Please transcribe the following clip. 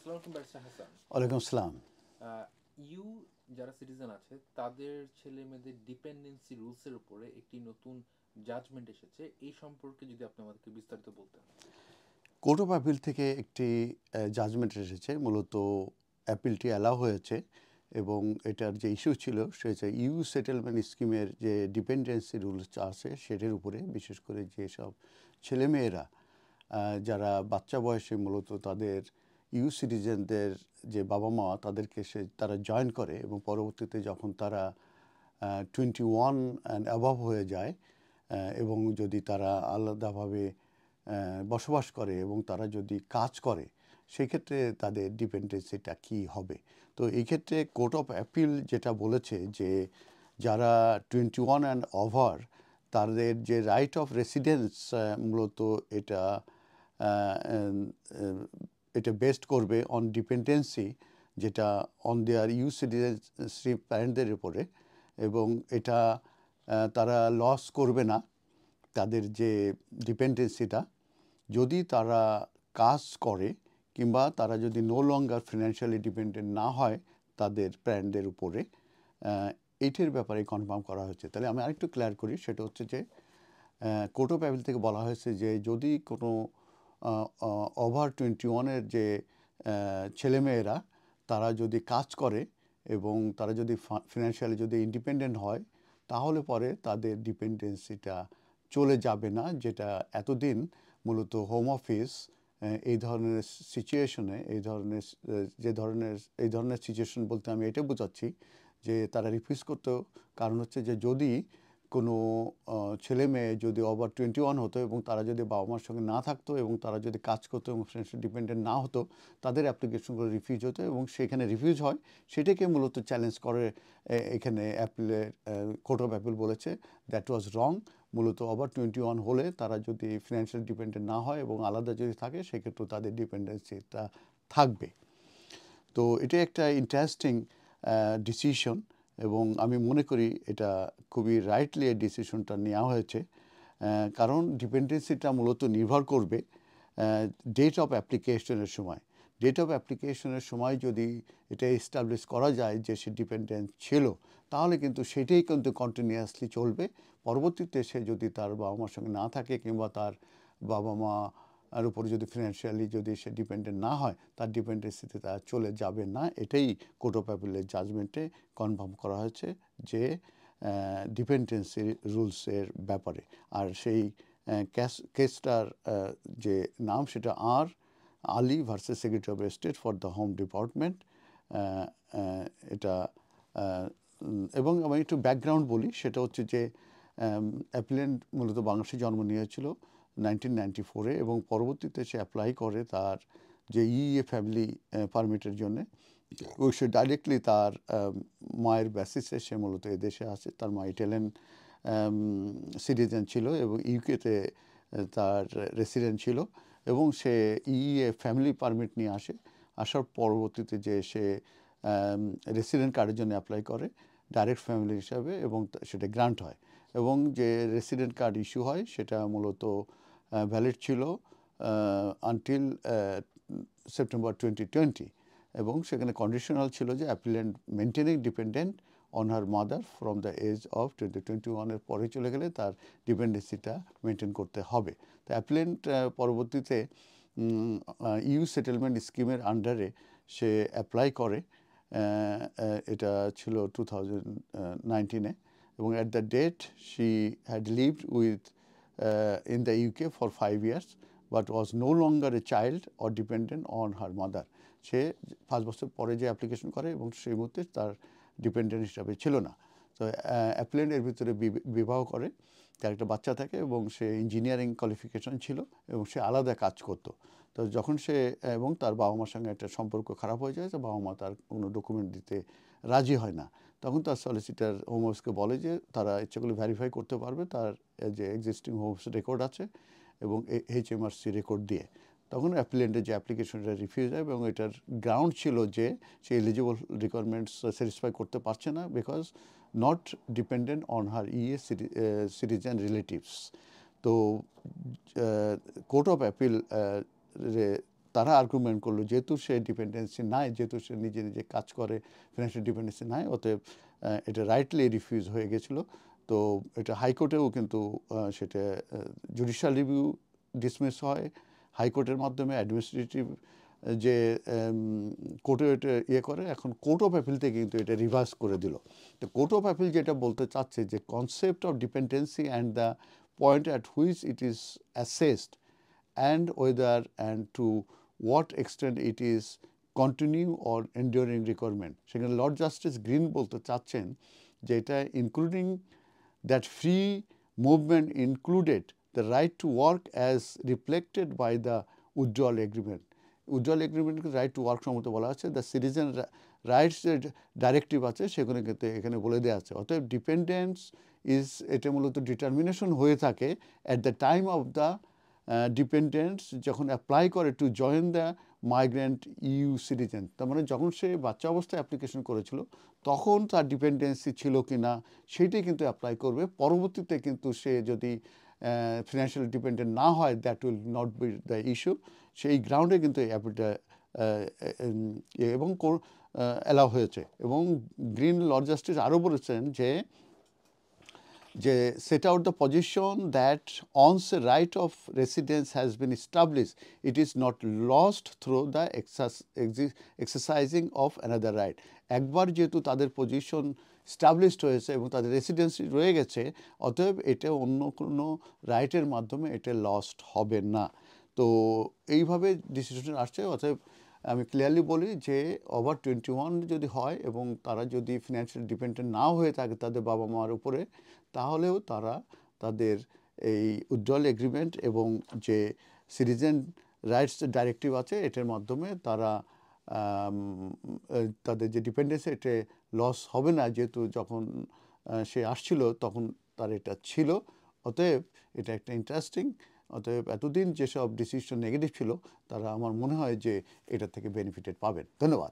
আসসালামু আলাইকুম ব্যারিস্টার হাসান। ওয়ালাইকুম আসসালাম। ইউ যারা সিটিজেন আছে তাদের ছেলে মেয়েদের ডিপেন্ডেন্সি রুলসের উপরে একটি নতুন জাজমেন্ট এসেছে, এই সম্পর্কে যদি আপনি আমাদেরকে বিস্তারিত বলতেন। কোর্ট অফ অ্যাপিল থেকে একটি জাজমেন্ট এসেছে, মূলত অ্যাপিলটি অ্যালাউ হয়েছে এবং এটার যে ইস্যু ছিল সে হচ্ছে ইউ সেটেলমেন্ট স্কিমের যে ডিপেন্ডেন্সি রুলস আছে সেটার উপরে, বিশেষ করে যেসব ছেলেমেয়েরা যারা বাচ্চা বয়সে মূলত তাদের ইউ সিটিজেনদের যে বাবা মা তাদেরকে তারা জয়েন করে এবং পরবর্তীতে যখন তারা 21 অ্যান্ড অ্যাবভ হয়ে যায় এবং যদি তারা আলাদাভাবে বসবাস করে এবং তারা যদি কাজ করে, সেই ক্ষেত্রে তাদের ডিপেন্ডেন্সিটা কী হবে। তো এই ক্ষেত্রে কোর্ট অফ অ্যাপিল যেটা বলেছে যে যারা 21 অ্যান্ড ওভার তাদের যে রাইট অফ রেসিডেন্স মূলত এটা এটা বেস্ট করবে অন ডিপেন্ডেন্সি, যেটা অন দেয়ার ইউ সিটিজেনশিপ প্যারেন্টদের উপরে, এবং এটা তারা লস করবে না তাদের যে ডিপেন্ডেন্সিটা যদি তারা কাজ করে কিংবা তারা যদি নো লঙ্গার ফিনান্সিয়ালি ডিপেন্ডেন্ট না হয় তাদের প্যারেন্টদের উপরে। এইটির ব্যাপারে কনফার্ম করা হয়েছে। তাহলে আমি আরেকটু ক্লিয়ার করি, সেটা হচ্ছে যে কোর্ট অফ অ্যাপিল থেকে বলা হয়েছে যে যদি কোনো ওভার 21-এর যে ছেলেমেয়েরা তারা যদি কাজ করে এবং তারা যদি ফিনান্সিয়ালি যদি ইন্ডিপেন্ডেন্ট হয়, তাহলে পরে তাদের ডিপেন্ডেন্সিটা চলে যাবে না, যেটা এতদিন মূলত হোম অফিস এই ধরনের সিচুয়েশনে এই ধরনের সিচুয়েশন বলতে আমি এটা বোঝাচ্ছি যে তারা রিফিউজ করতো। কারণ হচ্ছে যে যদি কোনো ছেলে মেয়ে যদি ওভার 21 হতো এবং তারা যদি বাবা মার সঙ্গে না থাকতো এবং তারা যদি কাজ করতো এবং ফিনান্সিয়াল ডিপেন্ডেন্ট না হতো, তাদের অ্যাপ্লিকেশনগুলো রিফিউজ হতো এবং সেখানে রিফিউজ হয়, সেটাকে মূলত চ্যালেঞ্জ করে এখানে অ্যাপিলের কোর্ট অফ অ্যাপিল বলেছে দ্যাট ওয়াজ রং। মূলত ওভার 21 হলে তারা যদি ফিনান্সিয়াল ডিপেন্ডেন্ট না হয় এবং আলাদা যদি থাকে, সেক্ষেত্রে তাদের ডিপেন্ডেন্সিটা থাকবে। তো এটা একটা ইন্টারেস্টিং ডিসিশন এবং আমি মনে করি এটা খুবই রাইটলি এই ডিসিশনটা নেওয়া হয়েছে। কারণ ডিপেন্ডেন্সিটা মূলত নির্ভর করবে ডেট অফ অ্যাপ্লিকেশনের সময়। ডেট অফ অ্যাপ্লিকেশনের সময় যদি এটা এস্টাবলিশ করা যায় যে সে ডিপেন্ডেন্ট ছিল, তাহলে কিন্তু সেটাই কিন্তু কন্টিনিউয়াসলি চলবে। পরবর্তীতে সে যদি তার বাবা মার সঙ্গে না থাকে কিংবা তার বাবা মা আর উপরে যদি ফিনান্সিয়ালি যদি সে ডিপেন্ডেন্ট না হয়, তার ডিপেন্ডেন্সিতে তার চলে যাবে না। এটাই কোর্ট অফ অ্যাপিলের জাজমেন্টে কনফার্ম করা হয়েছে যে ডিপেন্ডেন্সি রুলসের ব্যাপারে। আর সেই কেসটার যে নাম সেটা আর Ali versus secretary of state for the home department. এটা এবং আমি একটু ব্যাকগ্রাউন্ড বলি, সেটা হচ্ছে যে অ্যাপ্লিকেন্ট মূলত বাংলাদেশে জন্ম নিয়েছিল 1994-এ এবং পরবর্তীতে সে অ্যাপ্লাই করে তার যে ফ্যামিলি পারমিটের জন্যে। ও সে ডাইরেক্টলি তার মায়ের বেসিসে সে মূলত এদেশে আসে। তার মা ইটালিয়ান সিটিজেন ছিল এবং ইউকেতে তার রেসিডেন্ট ছিল এবং সে ফ্যামিলি পারমিট নিয়ে আসার পরবর্তীতে যে সে রেসিডেন্ট কার্ডের জন্য অ্যাপ্লাই করে ডাইরেক্ট ফ্যামিলি হিসাবে এবং সেটা গ্রান্ট হয় এবং যে রেসিডেন্ট কার্ড ইস্যু হয় সেটা মূলত ভ্যালিড ছিল আনটিল সেপ্টেম্বর 2020 এবং সেখানে কন্ডিশনাল ছিল যে applicant maintaining dependent on her mother from the age of 2021-এর পরে চলে গেলে তার ডিপেন্ডেন্সিটা মেনটেন করতে হবে। তো অ্যাপ্লিকেন্ট পরবর্তীতে ইউ সেটেলমেন্ট স্কিমের আন্ডারে সে অ্যাপ্লাই করে, এটা ছিল 2019-এ এবং at the date she had lived within the UK for 5 years but was no longer a child or dependent on her mother. সে 5 বছর পরে যে অ্যাপ্লিকেশন করে এবং সেই মুহূর্তে তার ডিপেন্ডেন্ট হিসাবে ছিল না। তো অ্যাপ্লিকেন্ট এর ভিতরে বিবাহ করে, তার একটা বাচ্চা থাকে এবং সে ইঞ্জিনিয়ারিং কোয়ালিফিকেশন ছিল এবং সে আলাদা কাজ করতো। তো যখন সে এবং তার বাবা মার সঙ্গে একটা সম্পর্ক খারাপ হয়ে যায়, তো বাবা মা তার কোনো ডকুমেন্ট দিতে রাজি হয় না। তখন তার সলিসিটার হোম অফিসকে বলে যে তারা ইচ্ছেগুলো ভেরিফাই করতে পারবে তার যে এক্সিস্টিং হোম অফিস রেকর্ড আছে এবং HMRC রেকর্ড দিয়ে। তখন অ্যাপ্লিকেন্টের যে অ্যাপ্লিকেশনটা রিফিউজ হয় এবং এটার গ্রাউন্ড ছিল যে সে এলিজিবল রিকোয়ারমেন্টস স্যাটিসফাই করতে পারছে না because not dependent on her citizen relatives. তো কোর্ট অফ অ্যাপিল তারা আর্গুমেন্ট করলো যেহেতু সে ডিপেন্ডেন্সি নাই, যেহেতু সে নিজে নিজে কাজ করে, ফিনান্সিয়াল ডিপেন্ডেন্সি নাই, অতএব এটা রাইটলি রিফিউজ হয়ে গেছিলো। তো এটা হাইকোর্টেও কিন্তু সেটা জুডিশিয়াল রিভিউ ডিসমিস হয় হাইকোর্টের মাধ্যমে, অ্যাডমিনিস্ট্রেটিভ যে কোর্টে এটা ইয়ে করে, এখন কোর্ট অফ অ্যাপিলতে কিন্তু এটা রিভার্স করে দিল। তো কোর্ট অফ অ্যাপিল যেটা বলতে চাচ্ছে যে concept of dependency and the point at which it is assessed and whether and to what extent it is continue or enduring requirement. সেখানে লর্ড জাস্টিস গ্রিন বলতে চাচ্ছেন যে এটা including that free movement included the right to work as reflected by the উজ্জ্বল agreement. উজ্জ্বল এগ্রিমেন্টকে right to work সম্বন্ধে বলা আছে, দ্য সিটিজেন রাইটস যে ডাইরেক্টিভ আছে সেখানে কিন্তু এখানে বলে দেওয়া আছে। অতএব ডিপেন্ডেন্স ইজ এটা মূলত ডিটারমিনেশন হয়ে থাকে at the time of the dependents যখন অ্যাপ্লাই করে to join the migrant EU citizen. তার মানে যখন সে বাচ্চা অবস্থায় অ্যাপ্লিকেশন করেছিল তখন তার ডিপেন্ডেন্সি ছিল কি না সেইটাই কিন্তু অ্যাপ্লাই করবে। পরবর্তীতে কিন্তু সে যদি ফিনান্সিয়াল ডিপেন্ডেন্ট না হয়, that will not be the issue. সেই গ্রাউন্ডে কিন্তু অ্যাপিলটা এবং অ্যালাউ হয়েছে। এবং গ্রিন লর্ড জাস্টিস আরও বলেছেন যে set out the position that once a right of residence has been established, it is not lost through the exercising of another right. একবার যেহেতু তাদের পজিশন স্টাবলিশড হয়েছে এবং তাদের রেসিডেন্সি রয়ে গেছে, অতএব এটা অন্য কোনো রাইটের মাধ্যমে এটা লস্ট হবে না। তো এইভাবে ডিসিশন আসছে। অতএব আমি ক্লিয়ারলি বলি যে ওভার 21 যদি হয় এবং তারা যদি ফিনান্সিয়াল ডিপেন্ডেন্ট নাও হয়ে থাকে তাদের বাবা মার উপরে, তাহলেও তারা তাদের এই উজ্জ্বল এগ্রিমেন্ট এবং যে সিটিজেন রাইটস ডাইরেক্টিভ আছে এটার মাধ্যমে তারা তাদের যে ডিপেন্ডেন্সি এটা লস হবে না, যেহেতু যখন সে আসছিল তখন তার এটা ছিল। অতএব এটা একটা ইন্টারেস্টিং। অতএব এতদিন যেসব ডিসিশন নেগেটিভ ছিল তারা আমার মনে হয় যে এটা থেকে বেনিফিটেড পাবেন। ধন্যবাদ।